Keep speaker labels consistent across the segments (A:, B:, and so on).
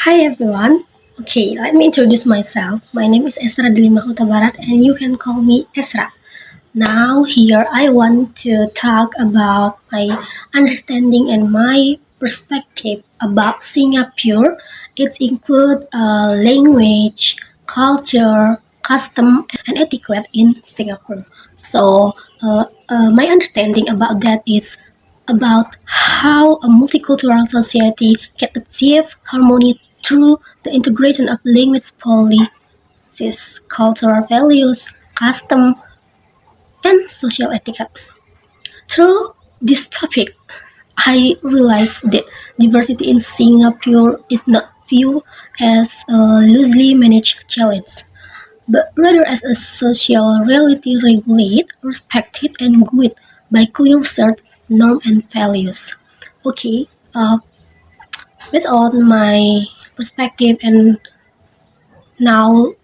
A: Hi everyone. Okay, let me introduce myself. My name is Esra Delima Huta Barat and you can call me Esra. Now here I want to talk about my understanding and my perspective about Singapore. It includes language, culture, custom, and etiquette in Singapore. My understanding about that is about how a multicultural society can achieve harmony through the integration of language policies, cultural values, custom, and social etiquette. Through this topic, I realized that diversity in Singapore is not viewed as a loosely managed challenge, but rather as a social reality regulated, respected, and guided by clear set norms and values. Okay, uh, based on my perspective and now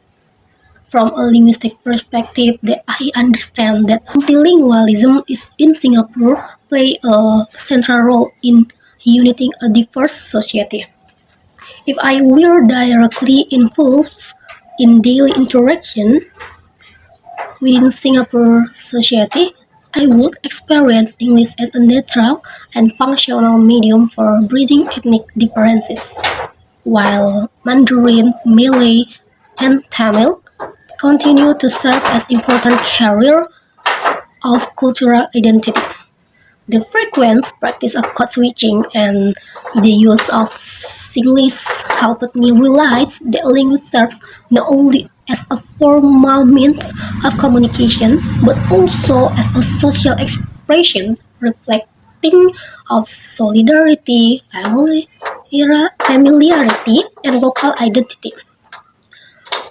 A: from a linguistic perspective that I understand that multilingualism is in Singapore play a central role in uniting a diverse society. If I were directly involved in daily interaction within Singapore society, I would experience English as a natural and functional medium for bridging ethnic differences, while Mandarin, Malay, and Tamil continue to serve as important carrier of cultural identity. The frequent practice of code switching and the use of Singlish helped me realize that language serves not only as a formal means of communication, but also as a social expression reflecting of solidarity, familiarity, and local identity.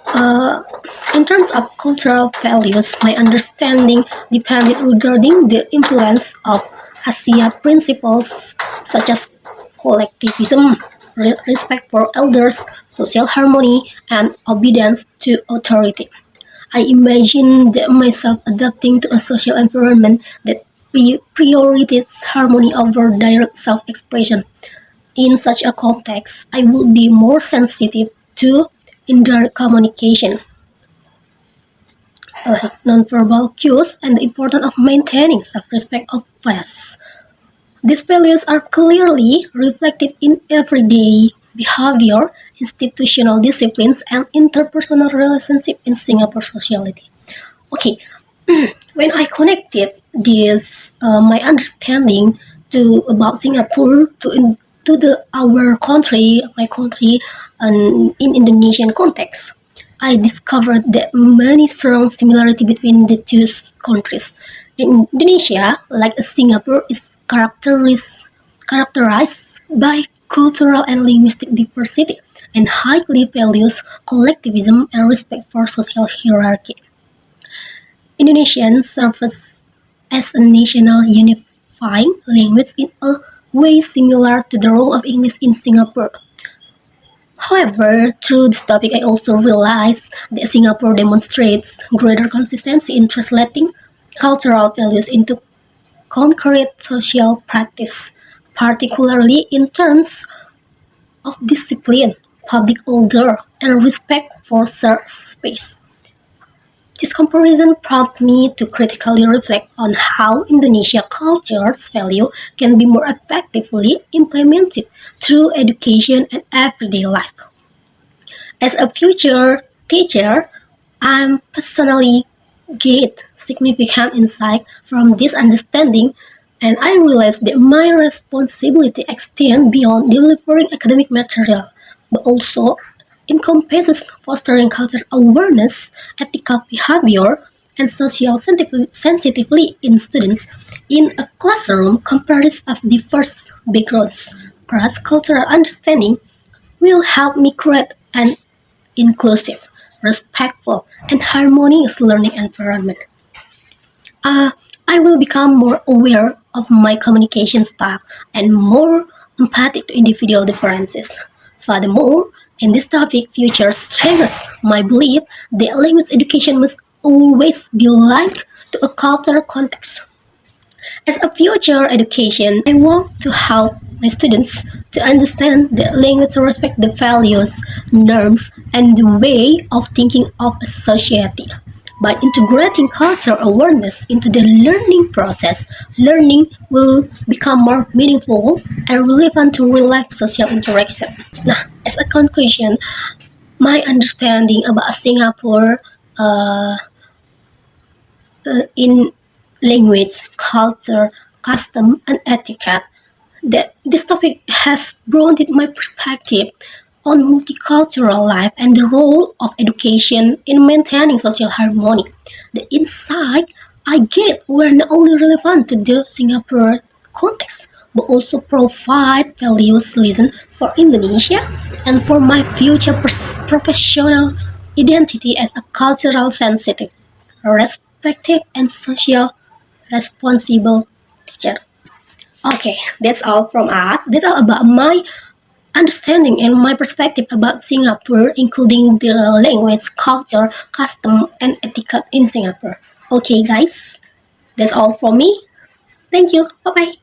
A: Uh, in terms of cultural values, my understanding depended regarding the influence of Asia principles such as collectivism, respect for elders, social harmony, and obedience to authority. I imagine myself adapting to a social environment that prioritizes harmony over direct self-expression. In such a context, I would be more sensitive to indirect communication, nonverbal cues, and the importance of maintaining self-respect of others. These values are clearly reflected in everyday behavior, institutional disciplines, and interpersonal relationships in Singapore society. Okay, when I connected this my understanding to about Singapore to the our country, my country, and in Indonesian context, I discovered that many strong similarity between the two countries. In Indonesia, like Singapore, is characterized by cultural and linguistic diversity and highly values collectivism and respect for social hierarchy. Indonesian serves as a national unifying language in a way similar to the role of English in Singapore. However, through this topic, I also realized that Singapore demonstrates greater consistency in translating cultural values into concrete social practice, particularly in terms of discipline, public order, and respect for shared space. This comparison prompted me to critically reflect on how Indonesia culture's value can be more effectively implemented through education and everyday life. As a future teacher, I'm personally gained significant insight from this understanding, and I realized that my responsibility extends beyond delivering academic material, but also encompasses fostering cultural awareness, ethical behavior, and social sensitivity in students in a classroom comprised of diverse backgrounds. Cross-cultural understanding will help me create an inclusive, respectful, and harmonious learning environment. Uh, I will become more aware of my communication style and more empathic to individual differences. Furthermore, in this topic, future strengthens my belief that language education must always be linked to a cultural context. As a future education, I want to help my students to understand that language respect the values, norms, and the way of thinking of a society. By integrating cultural awareness into the learning process, learning will become more meaningful and relevant to real-life social interaction. Nah, as a conclusion, my understanding about Singapore uh, in language, culture, custom, and etiquette. That this topic has broadened my perspective on multicultural life and the role of education in maintaining social harmony. The insight I get were not only relevant to the Singapore context, but also provide values lesson for Indonesia and for my future professional identity as a cultural sensitive, respectful, and social responsible teacher. Okay, that's all from us. That's all about my understanding and my perspective about Singapore, including the language, culture, custom, and etiquette in Singapore. Okay, guys, that's all from me. Thank you. Bye bye.